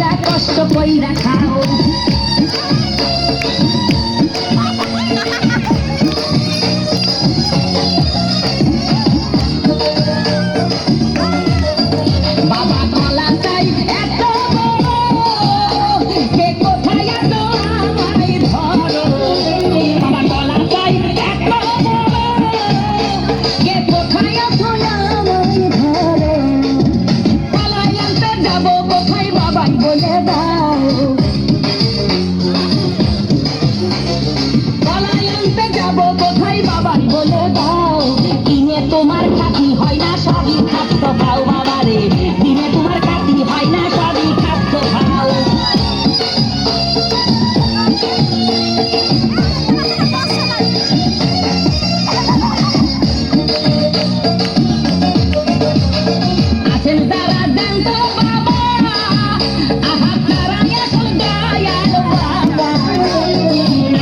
কইরা কষ্ট কইরা খাও বাবা কলা চাই এত কে কোথায় এত আমায় ধরো বাবা কলা চাই এত কে কোথায় এত আমায় ধরো কলাই আনতে যাবো কোথায় বাবাই বলে দাও কলাই আনতে যাবো কোথায় বাবাই বলে দাও কিনে তোমার খাতি হয় না সবই খাদ্য খাও বাবা রে দিনে তোমার খাতি হয় না সবই খাদ্য খাও আছেন যারা দেন তো বাবা আহা তারা আসল দয়াল বাবা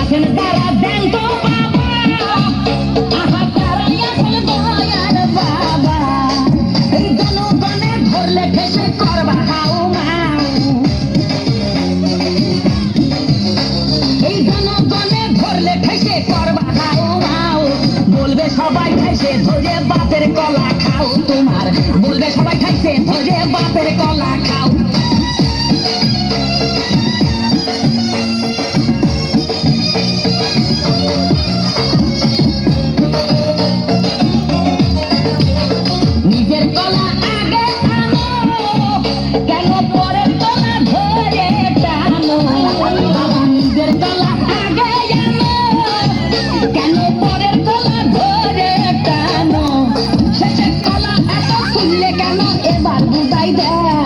আছেন যারা দেন তো বাবা আহা তারা আসল দয়াল বাবা এই জনগণে ধরলে ঠেসে করবা হাও মাও এই জনগণে ধরলে ঠেসে করবা হাও মাও বলবে সবাই খাইছে ধরে বাপের কলা খাও তোমার বলবে সবাই খাইছে ধরে বাপের কলা খাও নিজের কলা আগে আনো কেন পরের কলা ধরে টানো বাবা নিজের কলা আগে আনো কেন পরের কলা ধরে টানো শেষের কলা এত খুললে কেন এবার বুঝাই দেয়